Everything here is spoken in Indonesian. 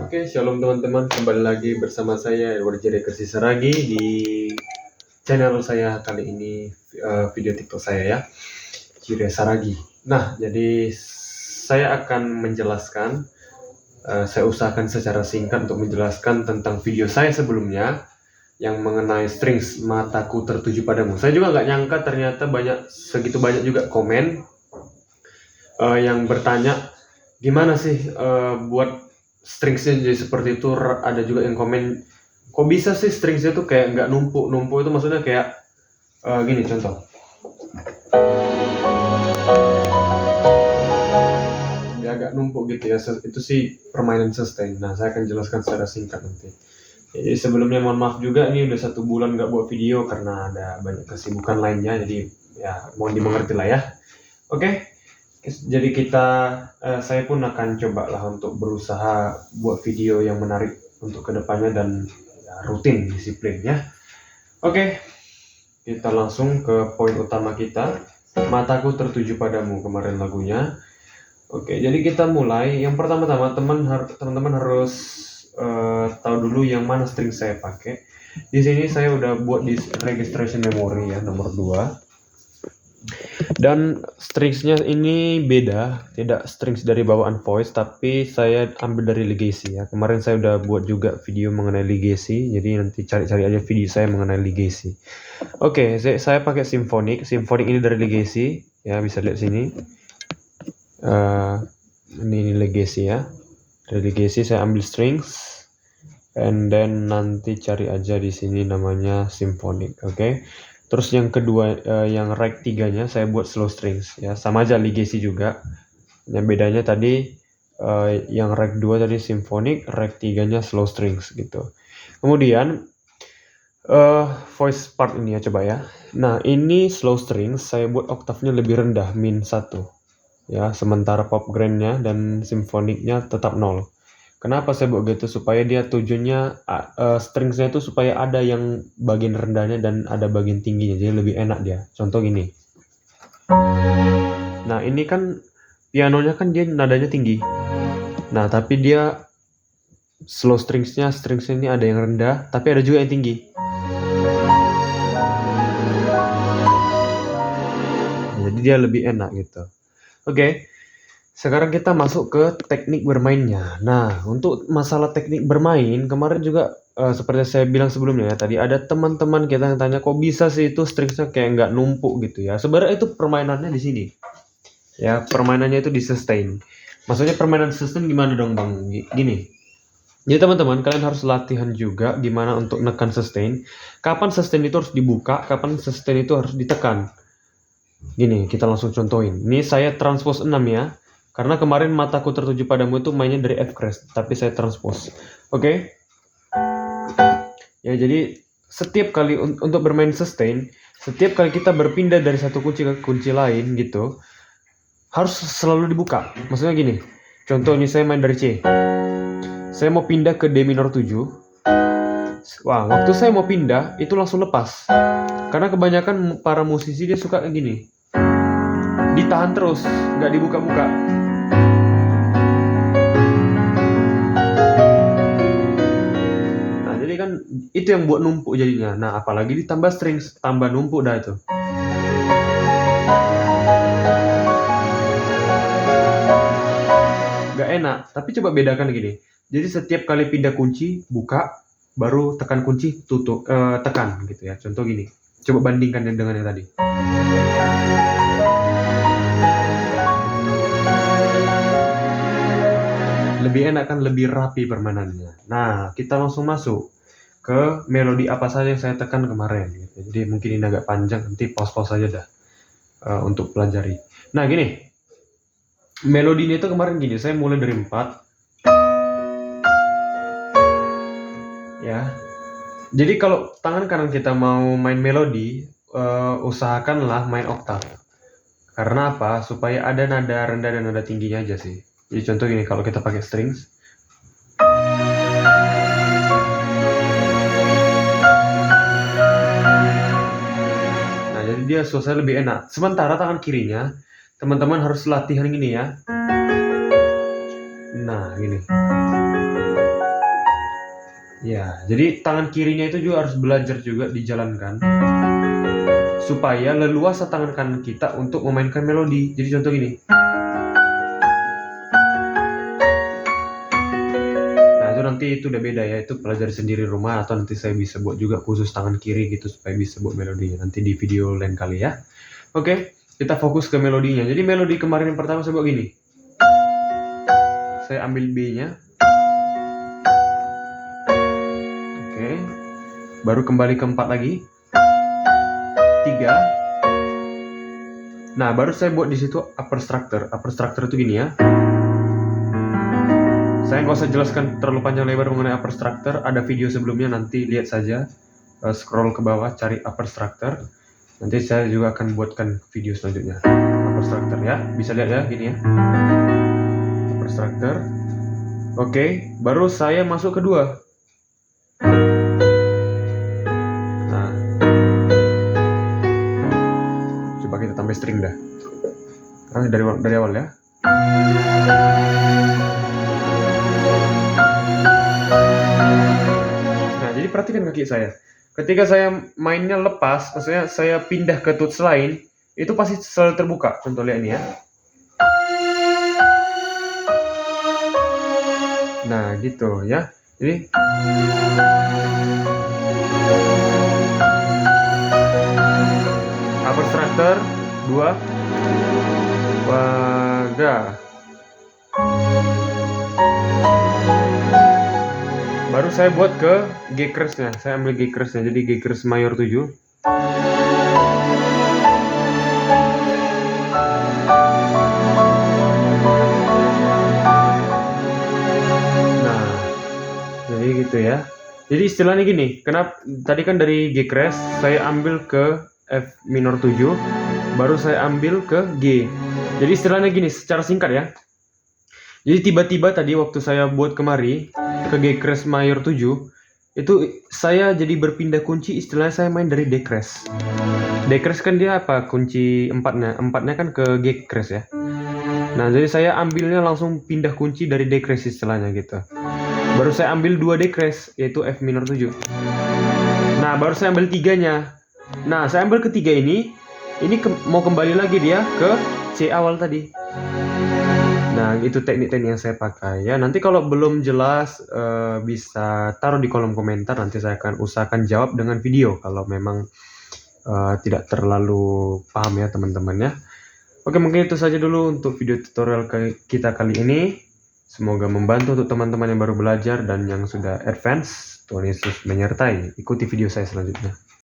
Oke, shalom teman-teman, kembali lagi bersama saya Edward Jerry Saragi di channel saya kali ini, video TikTok saya ya, Jerry Saragi. Nah, jadi saya akan menjelaskan, saya usahakan secara singkat untuk menjelaskan tentang video saya sebelumnya yang mengenai strings mataku tertuju padamu. Saya juga nggak nyangka ternyata segitu banyak juga komen yang bertanya gimana sih buat stringsnya jadi seperti itu. Ada juga yang komen, kok bisa sih stringsnya tuh kayak nggak numpuk itu maksudnya kayak gini contoh. Ya agak numpuk gitu ya, itu sih permainan sustain. Nah, saya akan jelaskan secara singkat nanti. Jadi sebelumnya mohon maaf juga, ini udah 1 bulan nggak buat video karena ada banyak kesibukan lainnya, jadi ya mohon dimengerti lah ya. Oke. Jadi saya pun akan coba lah untuk berusaha buat video yang menarik untuk kedepannya dan ya, rutin, disiplin ya. Oke, kita langsung ke poin utama kita. Mataku tertuju padamu, kemarin lagunya. Oke, jadi kita mulai. Yang pertama-tama teman-teman harus tahu dulu yang mana string saya pakai. Di sini saya udah buat di registration memory ya, nomor 2. Dan stringsnya ini beda, tidak strings dari bawaan voice, tapi saya ambil dari Legacy ya. Kemarin saya udah buat juga video mengenai Legacy, jadi nanti cari-cari aja video saya mengenai Legacy. Oke, saya pakai Symphonic ini dari Legacy ya, bisa lihat sini. Ini Legacy ya, dari Legacy saya ambil strings, and then nanti cari aja di sini namanya Symphonic. Oke. Terus yang kedua, yang rag 3-nya saya buat slow strings ya, sama aja Legacy juga. Yang bedanya tadi yang rag 2 tadi Symphonic, rag 3-nya slow strings gitu. Kemudian voice part ini ya, coba ya. Nah, ini slow strings saya buat oktavnya lebih rendah, min 1 ya, sementara pop grand-nya dan Symphonic-nya tetap 0. Kenapa saya buat gitu? Supaya dia tujuannya stringsnya itu supaya ada yang bagian rendahnya dan ada bagian tingginya, jadi lebih enak dia. Contoh gini. Nah, ini kan pianonya kan dia nadanya tinggi. Nah, tapi dia slow stringsnya ini ada yang rendah, tapi ada juga yang tinggi. Jadi dia lebih enak gitu. Oke. Sekarang kita masuk ke teknik bermainnya. Nah, untuk masalah teknik bermain, kemarin juga seperti saya bilang sebelumnya ya, tadi ada teman-teman kita yang tanya, kok bisa sih itu stringsnya kayak nggak numpuk gitu ya. Sebenarnya itu permainannya di sini. Ya, permainannya itu di sustain. Maksudnya permainan sustain gimana dong Bang? Gini. Jadi teman-teman, kalian harus latihan juga gimana untuk nekan sustain. Kapan sustain itu harus dibuka, kapan sustain itu harus ditekan. Gini, kita langsung contohin. Ini saya transpose 6 ya. Karena kemarin mataku tertuju padamu itu mainnya dari F crash, tapi saya transpose. Oke? Ya, jadi setiap kali untuk bermain sustain, setiap kali kita berpindah dari satu kunci ke kunci lain gitu, harus selalu dibuka. Maksudnya gini. Contoh ini saya main dari C. Saya mau pindah ke D minor 7. Wah, waktu saya mau pindah itu langsung lepas. Karena kebanyakan para musisi dia suka kayak gini. Ditahan terus, nggak dibuka-buka. Nah, jadi kan itu yang buat numpuk jadinya. Nah, apalagi ditambah strings, tambah numpuk dah itu. Nggak enak, tapi coba bedakan gini. Jadi setiap kali pindah kunci, buka, baru tekan kunci, tutup, tekan gitu ya. Contoh gini. Coba bandingkan dengan yang tadi. Lebih enak kan, lebih rapi permainannya. Nah, kita langsung masuk ke melodi apa saja yang saya tekan kemarin gitu. Jadi mungkin ini agak panjang, nanti pause aja dah untuk pelajari. Nah, gini. Melodinya itu kemarin gini, saya mulai dari 4. Ya. Jadi kalau tangan kanan kita mau main melodi, usahakanlah main oktav. Karena apa? Supaya ada nada rendah dan nada tingginya aja sih. Jadi contoh gini, kalau kita pakai strings. Nah, jadi dia suasana lebih enak. Sementara tangan kirinya, teman-teman harus latihan gini ya. Nah, gini. Ya, jadi tangan kirinya itu juga harus belajar juga dijalankan supaya leluasa tangan kanan kita untuk memainkan melodi. Jadi contoh gini. Nah, itu nanti itu udah beda ya, itu pelajari sendiri rumah atau nanti saya bisa buat juga khusus tangan kiri gitu supaya bisa buat melodinya nanti di video lain kali ya. Oke, kita fokus ke melodinya. Jadi melodi kemarin yang pertama saya buat gini. Saya ambil B-nya. Oke. Baru kembali ke 4 lagi. 3. Nah, baru saya buat di situ upper structure. Upper structure itu gini ya. Saya nggak usah jelaskan terlalu panjang lebar mengenai upper structure. Ada video sebelumnya, nanti lihat saja. Scroll ke bawah, cari upper structure. Nanti saya juga akan buatkan video selanjutnya. Upper structure ya. Bisa lihat ya, gini ya. Upper structure. Oke, baru saya masuk kedua. Nah, coba kita tambah string dah. Sekarang dari awal ya. Nah, jadi perhatikan kaki saya. Ketika saya mainnya lepas, maksudnya saya pindah ke tuts lain, itu pasti selalu terbuka. Contoh lihat ini ya. Nah, gitu ya. Jadi upper structure 2 waga. Baru saya buat ke G crash-nya. Saya ambil G crash-nya. Jadi G crash mayor 7. Nah, jadi gitu ya. Jadi istilahnya gini, kenapa tadi kan dari G crash saya ambil ke F minor 7, baru saya ambil ke G. Jadi istilahnya gini, secara singkat ya. Jadi tiba-tiba tadi waktu saya buat kemari ke G crash mayor 7, itu saya jadi berpindah kunci, istilahnya saya main dari D crash. D crash kan dia apa? Kunci 4-nya. 4-nya kan ke G crash ya. Nah, jadi saya ambilnya langsung pindah kunci dari D crash istilahnya gitu. Baru saya ambil 2 D crash, yaitu F minor 7. Nah, baru saya ambil 3-nya. Nah, saya ambil ketiga ini mau kembali lagi dia ke C awal tadi. Nah, itu teknik-teknik yang saya pakai ya. Nanti kalau belum jelas bisa taruh di kolom komentar, nanti saya akan usahakan jawab dengan video kalau memang tidak terlalu paham ya teman-teman ya. Oke, mungkin itu saja dulu untuk video tutorial kita kali ini. Semoga membantu untuk teman-teman yang baru belajar dan yang sudah advance. Tuhan Yesus menyertai. Ikuti video saya selanjutnya.